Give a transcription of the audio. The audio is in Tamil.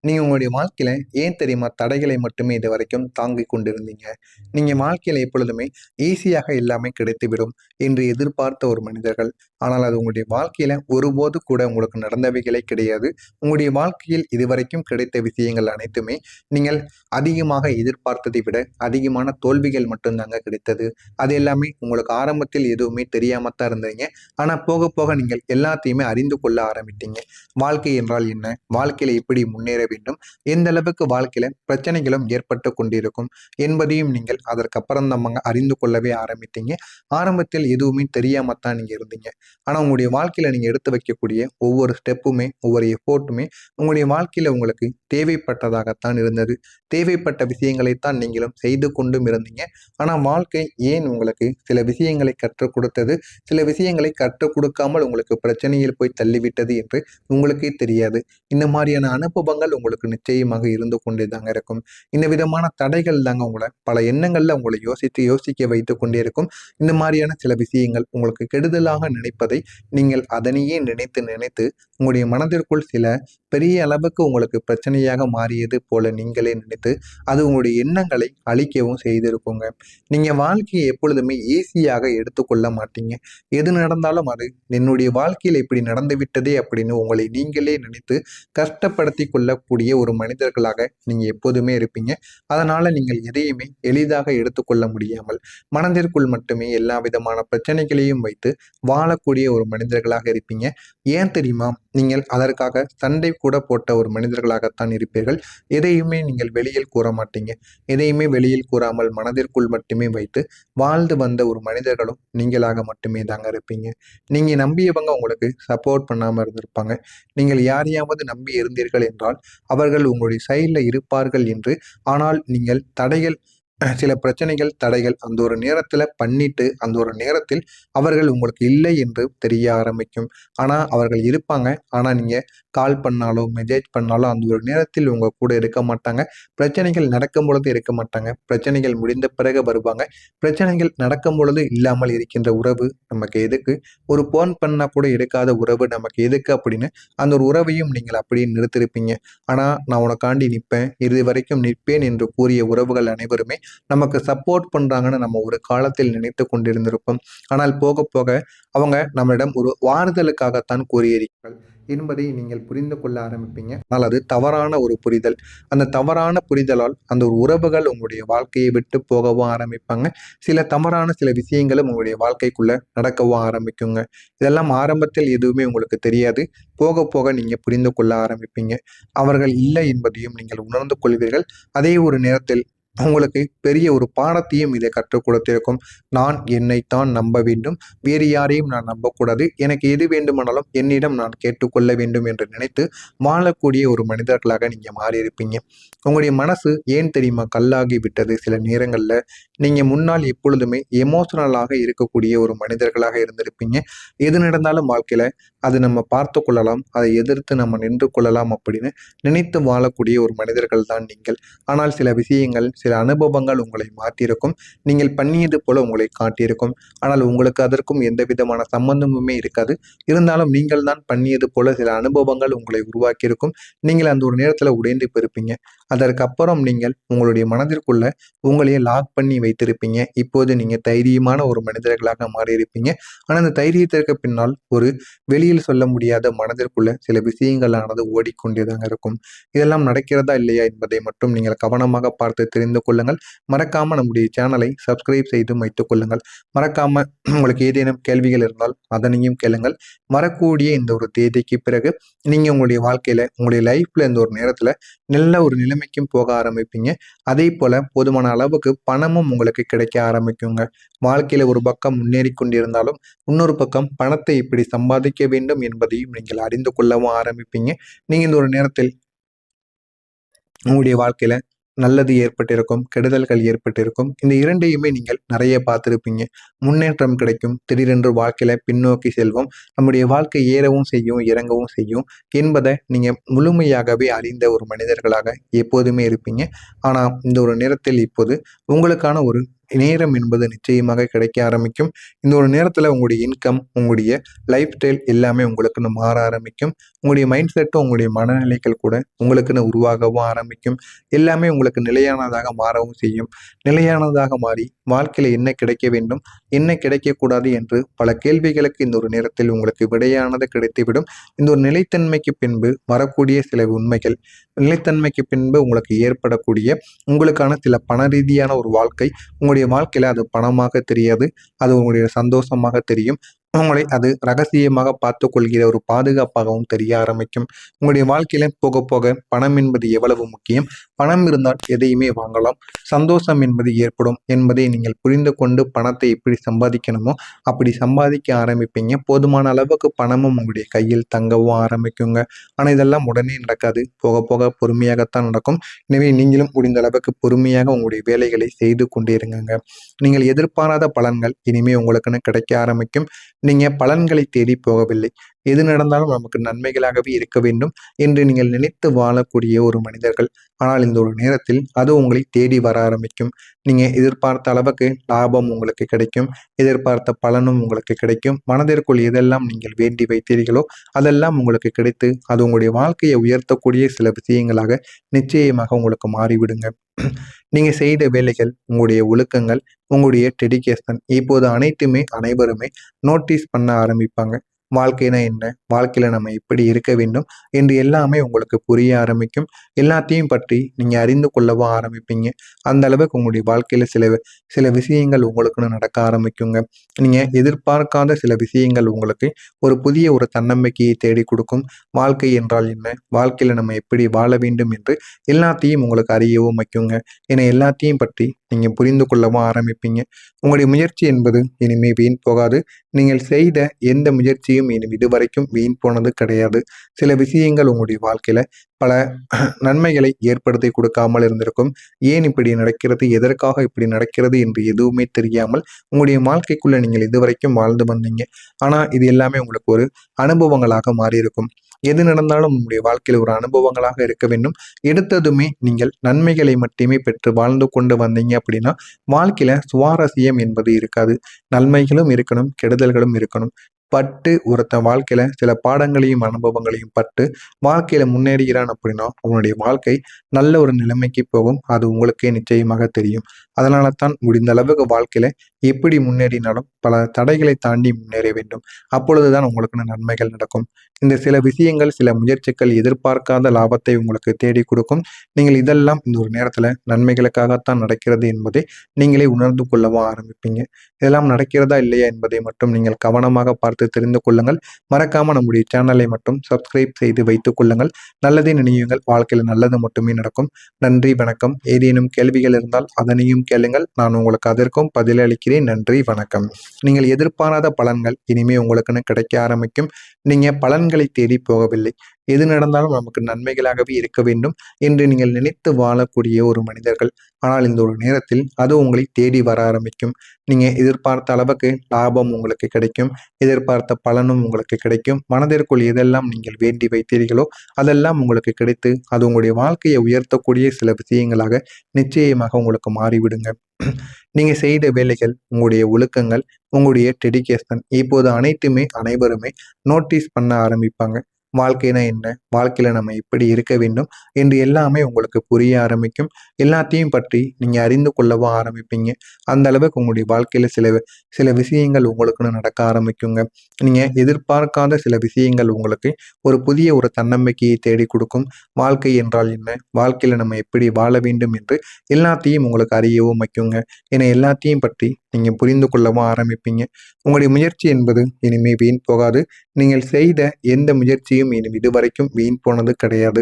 நீங்க உங்களுடைய வாழ்க்கையில ஏன் தெரியுமா தடைகளை மட்டுமே இதுவரைக்கும் தாங்கிக் கொண்டிருந்தீங்க? நீங்க வாழ்க்கையில எப்பொழுதுமே ஈஸியாக எல்லாமே கிடைத்துவிடும் என்று எதிர்பார்த்த ஒரு மனிதர்கள். ஆனால் அது உங்களுடைய வாழ்க்கையில ஒருபோது கூட உங்களுக்கு நடந்தவைகளே கிடையாது. உங்களுடைய வாழ்க்கையில் இதுவரைக்கும் கிடைத்த விஷயங்கள் அனைத்துமே நீங்கள் அதிகமாக எதிர்பார்த்ததை விட அதிகமான தோல்விகள் மட்டும்தாங்க கிடைத்தது. அது எல்லாமே உங்களுக்கு ஆரம்பத்தில் எதுவுமே தெரியாம தான் இருந்தீங்க. ஆனா போக போக நீங்கள் எல்லாத்தையுமே அறிந்து கொள்ள ஆரம்பித்தீங்க. வாழ்க்கை என்றால் என்ன? வாழ்க்கையில எப்படி முன்னேற வேண்டும்? எந்த அளவுக்கு வாழ்க்கையில பிரச்சனைகளும் ஏற்பட்டு கொண்டிருக்கும் என்பதையும் நீங்கள் அதற்கப்புறம் நம்ம அறிந்து கொள்ளவே ஆரம்பித்தீங்க. ஆரம்பத்தில் எதுவுமே தெரியாம தான் நீங்க இருந்தீங்க. ஆனா உங்களுடைய வாழ்க்கையில நீங்க எடுத்து வைக்கக்கூடிய ஒவ்வொரு ஸ்டெப்புமே, ஒவ்வொரு எஃபோர்ட்டுமே உங்களுடைய வாழ்க்கையில உங்களுக்கு தேவைப்பட்டதாகத்தான் இருந்தது. தேவைப்பட்ட விஷயங்களைத்தான் நீங்களும் செய்து கொண்டும் இருந்தீங்க. ஆனா வாழ்க்கை ஏன் உங்களுக்கு சில விஷயங்களை கற்றுக் கொடுத்தது, சில விஷயங்களை கற்றுக் கொடுக்காமல் உங்களுக்கு பிரச்சனையில் போய் தள்ளிவிட்டது என்று உங்களுக்கே தெரியாது. இந்த மாதிரியான அனுபவங்கள் உங்களுக்கு நிச்சயமாக இருந்து கொண்டே தாங்க இருக்கும். இந்த விதமான தடைகள் தாங்க உங்கள பல எண்ணங்கள்ல உங்களை யோசித்து யோசிக்க வைத்துக் கொண்டே இருக்கும். இந்த மாதிரியான சில விஷயங்கள் உங்களுக்கு கெடுதலாக நினைப்பதை நீங்கள் அதனையே நினைத்து நினைத்து உங்களுடைய மனதிற்குள் சில பெரிய அளவுக்கு உங்களுக்கு பிரச்சனையாக மாறியது போல நீங்களே நினைத்து அது உங்களுடைய எண்ணங்களை அழிக்கவும் செய்திருக்குங்க. நீங்க வாழ்க்கையை எப்பொழுதுமே ஈஸியாக எடுத்துக்கொள்ள மாட்டீங்க. எது நடந்தாலும் அது என்னுடைய வாழ்க்கையில் இப்படி நடந்து விட்டதே அப்படின்னு உங்களை நீங்களே நினைத்து கஷ்டப்படுத்தி கொள்ளக்கூடிய ஒரு மனிதர்களாக நீங்க எப்போதுமே இருப்பீங்க. அதனால நீங்கள் எதையுமே எளிதாக எடுத்துக்கொள்ள முடியாமல் மனதிற்குள் மட்டுமே எல்லா விதமான பிரச்சனைகளையும் வைத்து வாழக்கூடிய ஒரு மனிதர்களாக இருப்பீங்க. ஏன் தெரியுமா? நீங்கள் அதற்காக சண்டை கூட போட்ட ஒரு மனிதர்களாகத்தான் இருப்பீர்கள். எதையுமே நீங்கள் வெளியில் கூற மாட்டீங்க. எதையுமே வெளியில் கூறாமல் மனதிற்குள் மட்டுமே வைத்து வாழ்ந்து வந்த ஒரு மனிதர்களும் நீங்களாக மட்டுமே தாங்க இருப்பீங்க. நீங்க நம்பியவங்க உங்களுக்கு சப்போர்ட் பண்ணாம இருந்திருப்பாங்க. நீங்கள் யாரையாவது நம்பி இருந்தீர்கள் என்றால் அவர்கள் உங்களுடைய சைடில் இருப்பார்கள் என்று. ஆனால் நீங்கள் தடைகள் சில பிரச்சனைகள், தடைகள் அந்த ஒரு நேரத்துல பண்ணிட்டு, அந்த ஒரு நேரத்தில் அவர்கள் உங்களுக்கு இல்லை என்று தெரிய ஆரம்பிக்கும். ஆனா, அவர்கள் இருப்பாங்க. ஆனா, நீங்க கால் பண்ணாலோ, மெசேஜ் பண்ணாலோ அந்த ஒரு நேரத்தில் உங்க கூட இருக்க மாட்டாங்க. பிரச்சனைகள் நடக்கும் பொழுது இருக்க மாட்டாங்க. பிரச்சனைகள் முடிந்த பிறகு வருவாங்க. பிரச்சனைகள் நடக்கும் பொழுது இல்லாமல் இருக்கின்ற உறவு நமக்கு எதுக்கு? ஒரு ஃபோன் பண்ணா கூட எடுக்காத உறவு நமக்கு எதுக்கு? அப்படின்னு அந்த ஒரு உறவையும் நீங்கள் அப்படியே நிறுத்தியிருப்பீங்க. ஆனா, நான் உனக்காண்டி நிப்பேன். இறுதி வரைக்கும் நிற்பேன் என்று கூறிய உறவுகள் அனைவருமே நமக்கு சப்போர்ட் பண்றாங்கன்னு நம்ம ஒரு காலத்தில் நினைத்து கொண்டிருந்திருப்போம். ஆனால் போக போக அவங்க நம்மளிடம் ஒரு ஆறுதலுக்காகத்தான் கூறியிருக்கிறார்கள் என்பதை நீங்கள் புரிந்து கொள்ள ஆரம்பிப்பீங்க. ஆனால் அது தவறான ஒரு புரிதல். அந்த தவறான புரிதலால் அந்த ஒரு உறவுகள் உங்களுடைய வாழ்க்கையை விட்டு போகவும் ஆரம்பிப்பாங்க. சில தவறான சில விஷயங்களும் உங்களுடைய வாழ்க்கைக்குள்ள நடக்கவும் ஆரம்பிக்குங்க. இதெல்லாம் ஆரம்பத்தில் எதுவுமே உங்களுக்கு தெரியாது. போக போக நீங்க புரிந்து கொள்ள ஆரம்பிப்பீங்க. அவர்கள் இல்லை என்பதையும் நீங்கள் உணர்ந்து கொள்வீர்கள். அதே ஒரு நேரத்தில் உங்களுக்கு பெரிய ஒரு பாடத்தையும் இதை கற்றுக் கொடுத்திருக்கும். நான் என்னைத்தான் நம்ப வேண்டும். வேறு யாரையும் நான் நம்பக்கூடாது. எனக்கு எது வேண்டுமானாலும் என்னிடம் நான் கேட்டுக்கொள்ள வேண்டும் என்று நினைத்து வாழக்கூடிய ஒரு மனிதர்களாக நீங்க மாறியிருப்பீங்க. உங்களுடைய மனசு ஏன் தெரியுமா கல்லாகி விட்டது சில நேரங்கள்ல. நீங்க முன்னால் எப்பொழுதுமே எமோஷனலாக இருக்கக்கூடிய ஒரு மனிதர்களாக இருந்திருப்பீங்க. எது நடந்தாலும் வாழ்க்கையில அது நம்ம பார்த்து கொள்ளலாம். அதை எதிர்த்து நம்ம நின்று கொள்ளலாம் அப்படின்னு நினைத்து வாழக்கூடிய ஒரு மனிதர்கள் தான் நீங்கள். ஆனால் சில விஷயங்கள், சில அனுபவங்கள் உங்களை மாற்றியிருக்கும். நீங்கள் பண்ணியது போல உங்களை காட்டியிருக்கும். ஆனால் உங்களுக்கு அதற்கும் எந்த விதமான சம்பந்தமுமே இருக்காது. இருந்தாலும் நீங்கள் தான் பண்ணியது போல சில அனுபவங்கள் உங்களை உருவாக்கியிருக்கும். நீங்கள் அந்த ஒரு நேரத்துல உடைந்து போயிருப்பீங்க. அதற்கப்புறம் நீங்கள் உங்களுடைய மனதிற்குள்ள உங்களையே லாக் பண்ணி வைத்திருப்பீங்க. இப்போது நீங்க தைரியமான ஒரு மனிதர்களாக மாறியிருப்பீங்க. ஆனா அந்த தைரியத்திற்கு பின்னால் ஒரு வெளியில் சொல்ல முடியாத மனதிற்குள்ள சில விஷயங்களானது ஓடிக்கொண்டேதாங்க இருக்கும். இதெல்லாம் நடக்கிறதா இல்லையா என்பதை மட்டும் நீங்கள் கவனமாக பார்த்து தெரிந்து கொள்ளுங்கள். மறக்காம நம்முடைய சேனலை சப்ஸ்கிரைப் செய்து வைத்துக் கொள்ளுங்கள். மறக்காம உங்களுக்கு ஏதேனும் கேள்விகள் இருந்தால் அதனையும் கேளுங்கள். வரக்கூடிய இந்த ஒரு தேதிக்கு பிறகு நீங்க உங்களுடைய வாழ்க்கையில, உங்களுடைய லைஃப்ல இந்த ஒரு நேரத்துல நல்ல ஒரு நிலைமைக்கும் போக ஆரம்பிப்பீங்க. அதே போல போதுமான அளவுக்கு பணமும் உங்களுக்கு கிடைக்க ஆரம்பிக்குங்க. வாழ்க்கையில ஒரு பக்கம் முன்னேறி கொண்டிருந்தாலும் இன்னொரு பக்கம் பணத்தை எப்படி சம்பாதிக்க வேண்டும் என்பதையும் நீங்கள் அறிந்து கொள்ளவும் ஆரம்பிப்பீங்க. நீங்க இந்த ஒரு நேரத்தில் உங்களுடைய வாழ்க்கையில நல்லது ஏற்பட்டிருக்கும், கெடுதல்கள் ஏற்பட்டிருக்கும். இந்த இரண்டையுமே நீங்கள் நிறைய பார்த்திருப்பீங்க. முன்னேற்றம் கிடைக்கும், திடீரென்று வாழ்க்கையில பின்னோக்கி செல்வோம். நம்முடைய வாழ்க்கை ஏறவும் செய்யும், இறங்கவும் செய்யும் என்பதை நீங்க முழுமையாகவே அறிந்த ஒரு மனிதர்களாக எப்போதுமே இருப்பீங்க. ஆனா இந்த ஒரு நேரத்தில் இப்போது உங்களுக்கான ஒரு நேரம் என்பது நிச்சயமாக கிடைக்க ஆரம்பிக்கும். இந்த ஒரு நேரத்தில் உங்களுடைய இன்கம், உங்களுடைய லைஃப் ஸ்டைல் எல்லாமே உங்களுக்குன்னு மாற ஆரம்பிக்கும். உங்களுடைய மைண்ட் செட்டும், உங்களுடைய மனநிலைகள் கூட உங்களுக்குன்னு உருவாகவும் ஆரம்பிக்கும். எல்லாமே உங்களுக்கு நிலையானதாக மாறவும் செய்யும். நிலையானதாக மாறி வாழ்க்கையில் என்ன கிடைக்க வேண்டும், என்ன கிடைக்கக்கூடாது என்று பல கேள்விகளுக்கு இந்த ஒரு நேரத்தில் உங்களுக்கு விடையானது கிடைத்துவிடும். இந்த ஒரு நிலைத்தன்மைக்கு பின்பு வரக்கூடிய சில உண்மைகள், நிலைத்தன்மைக்கு பின்பு உங்களுக்கு ஏற்படக்கூடிய உங்களுக்கான சில பண ரீதியான ஒரு வாழ்க்கை, உங்களுடைய வாழ்க்கையில அது பணமாக தெரியாது, அது உங்களுடைய சந்தோஷமாக தெரியும். உங்களை அது ரகசியமாக பார்த்து கொள்கிற ஒரு பாதுகாப்பாகவும் தெரிய ஆரம்பிக்கும். உங்களுடைய வாழ்க்கையில போக போக பணம் என்பது எவ்வளவு முக்கியம், பணம் இருந்தால் எதையுமே வாங்கலாம், சந்தோஷம் என்பது ஏற்படும் என்பதை நீங்கள் புரிந்து கொண்டு பணத்தை எப்படி சம்பாதிக்கணுமோ அப்படி சம்பாதிக்க ஆரம்பிப்பீங்க. போதுமான அளவுக்கு பணமும் உங்களுடைய கையில் தங்கவும் ஆரம்பிக்குங்க. ஆனால் இதெல்லாம் உடனே நடக்காது, போக போக பொறுமையாகத்தான் நடக்கும். எனவே நீங்களும் முடிந்த அளவுக்கு பொறுமையாக உங்களுடைய வேலைகளை செய்து கொண்டே இருங்க. நீங்கள் எதிர்பாராத பலன்கள் இனிமே உங்களுக்குன்னு கிடைக்க ஆரம்பிக்கும். நீங்க பலன்களை தேடி போகவில்லை, எது நடந்தாலும் நமக்கு நன்மைகளாகவே இருக்க வேண்டும் என்று நீங்கள் நினைத்து வாழக்கூடிய ஒரு மனிதர்கள். ஆனால் இந்த ஒரு நேரத்தில் அது உங்களை தேடி வர ஆரம்பிக்கும். நீங்க எதிர்பார்த்த அளவுக்கு லாபம் உங்களுக்கு கிடைக்கும், எதிர்பார்த்த பலனும் உங்களுக்கு கிடைக்கும். மனதிற்குள் எதெல்லாம் நீங்கள் வேண்டி வைத்தீர்களோ அதெல்லாம் உங்களுக்கு கிடைத்து அது உங்களுடைய வாழ்க்கையை உயர்த்தக்கூடிய சில விஷயங்களாக நிச்சயமாக உங்களுக்கு மாறிவிடுங்க. நீங்க செய்த வேலைகள், உங்களுடைய ஒழுக்கங்கள், உங்களுடைய டெடிகேஷன் இப்போது அனைத்துமே அனைவருமே நோட்டீஸ் பண்ண ஆரம்பிப்பாங்க. வாழ்க்கைனா என்ன, வாழ்க்கையில நம்ம எப்படி இருக்க வேண்டும் என்று எல்லாமே உங்களுக்கு புரிய ஆரம்பிக்கும். எல்லாத்தையும் பற்றி நீங்க அறிந்து கொள்ளவும் ஆரம்பிப்பீங்க. அந்த அளவுக்கு உங்களுடைய வாழ்க்கையில சில விஷயங்கள் உங்களுக்குன்னு நடக்க ஆரம்பிக்குங்க. நீங்க எதிர்பார்க்காத சில விஷயங்கள் உங்களுக்கு ஒரு புதிய ஒரு தன்னம்பிக்கையை தேடி கொடுக்கும். வாழ்க்கை என்றால் என்ன, வாழ்க்கையில நம்ம எப்படி வாழ வேண்டும் என்று எல்லாத்தையும் உங்களுக்கு அறியவும் வைக்குங்க. என எல்லாத்தையும் பற்றி நீங்க புரிந்து கொள்ளவும் ஆரம்பிப்பீங்க. உங்களுடைய முயற்சி என்பது இனிமே வீண் போகாது. நீங்கள் செய்த எந்த முயற்சியும் இனி இதுவரைக்கும் வீண் போனது கிடையாது. சில விஷயங்கள் உங்களுடைய வாழ்க்கையில பல நன்மைகளை ஏற்படுத்தி கொடுக்காமல் இருந்திருக்கும். ஏன் இப்படி நடக்கிறது, எதற்காக இப்படி நடக்கிறது என்று எதுவுமே தெரியாமல் உங்களுடைய வாழ்க்கைக்குள்ள நீங்கள் இதுவரைக்கும் வாழ்ந்து வந்தீங்க. ஆனா இது எல்லாமே உங்களுக்கு ஒரு அனுபவங்களாக மாறியிருக்கும். எது நடந்தாலும் உங்களுடைய வாழ்க்கையில் ஒரு அனுபவங்களாக இருக்க வேண்டும். எடுத்ததுமே நீங்கள் நன்மைகளை மட்டுமே பெற்று வாழ்ந்து கொண்டு வந்தீங்க அப்படின்னா வாழ்க்கையில சுவாரஸ்யம் என்பது இருக்காது. நன்மைகளும் இருக்கணும், கெடுதல்களும் இருக்கணும். பட்டு ஒருத்தன் வாழ்க்கையில சில பாடங்களையும் அனுபவங்களையும் பட்டு வாழ்க்கையில முன்னேறுகிறான் அப்படின்னா அவனுடைய வாழ்க்கை நல்ல ஒரு நிலைமைக்கு போகும். அது உங்களுக்கே நிச்சயமாக தெரியும். அதனால தான் முடிந்த அளவுக்கு வாழ்க்கையில எப்படி முன்னேறினாலும் பல தடைகளை தாண்டி முன்னேற வேண்டும். அப்பொழுதுதான் உங்களுக்கு நன்மைகள் நடக்கும். இந்த சில விஷயங்கள், சில முயற்சிகள் எதிர்பார்க்காத லாபத்தை உங்களுக்கு தேடி கொடுக்கும். நீங்கள் இதெல்லாம் இந்த ஒரு நேரத்துல நன்மைகளுக்காகத்தான் நடக்கிறது என்பதை நீங்களே உணர்ந்து கொள்ளவும் ஆரம்பிப்பீங்க. இதெல்லாம் நடக்கிறதா இல்லையா என்பதை மட்டும் நீங்கள் கவனமாக பார்த்து தெரிந்து கொள்ளுங்கள். மறக்காம நம்முடைய சேனலை மட்டும் சப்ஸ்கிரைப் செய்து வைத்துக் கொள்ளுங்கள். நல்லதே நினையுங்கள், வாழ்க்கையில் நல்லது மட்டுமே நடக்கும். நன்றி, வணக்கம். ஏதேனும் கேள்விகள் இருந்தால் அதனையும் கேளுங்கள், நான் உங்களுக்கு அதற்கும் பதிலளிக்கிறேன். நன்றி, வணக்கம். நீங்கள் எதிர்பாராத பலன்கள் இனிமே உங்களுக்குன்னு கிடைக்க ஆரம்பிக்கும். நீங்க பலன்களை தேடி போகவில்லை, எது நடந்தாலும் நமக்கு நன்மைகளாகவே இருக்க வேண்டும் என்று நீங்கள் நினைத்து வாழக்கூடிய ஒரு மனிதர்கள். ஆனால் இந்த ஒரு நேரத்தில் அது உங்களை தேடி வர ஆரம்பிக்கும். நீங்க எதிர்பார்த்த அளவுக்கு லாபம் உங்களுக்கு கிடைக்கும், எதிர்பார்த்த பலனும் உங்களுக்கு கிடைக்கும். மனதிற்குள் எதெல்லாம் நீங்கள் வேண்டி வைத்தீர்களோ அதெல்லாம் உங்களுக்கு கிடைத்து அது உங்களுடைய வாழ்க்கையை உயர்த்தக்கூடிய சில விஷயங்களாக நிச்சயமாக உங்களுக்கு மாறிவிடுங்க. நீங்க செய்த வேலைகள், உங்களுடைய ஒழுக்கங்கள், உங்களுடைய டெடிகேஷன் இப்போது அனைத்துமே அனைவருமே நோட்டீஸ் பண்ண ஆரம்பிப்பாங்க. வாழ்க்கைனா என்ன, வாழ்க்கையில நம்ம எப்படி இருக்க வேண்டும் என்று எல்லாமே உங்களுக்கு புரிய ஆரம்பிக்கும். எல்லாத்தையும் பற்றி நீங்க அறிந்து கொள்ளவும் ஆரம்பிப்பீங்க. அந்த அளவுக்கு உங்களுடைய வாழ்க்கையில சில விஷயங்கள் உங்களுக்குன்னு நடக்க ஆரம்பிக்குங்க. நீங்க எதிர்பார்க்காத சில விஷயங்கள் உங்களுக்கு ஒரு புதிய ஒரு தன்னம்பிக்கையை தேடி கொடுக்கும். வாழ்க்கை என்றால் என்ன, வாழ்க்கையில நம்ம எப்படி வாழ வேண்டும் என்று எல்லாத்தையும் உங்களுக்கு அறியவும் வைக்குங்க. என எல்லாத்தையும் பற்றி நீங்க புரிந்து கொள்ளவும் ஆரம்பிப்பீங்க. உங்களுடைய முயற்சி என்பது இனிமே வீண் போகாது. நீங்கள் செய்த எந்த முயற்சியும் இனி இதுவரைக்கும் வீண் போனது கிடையாது.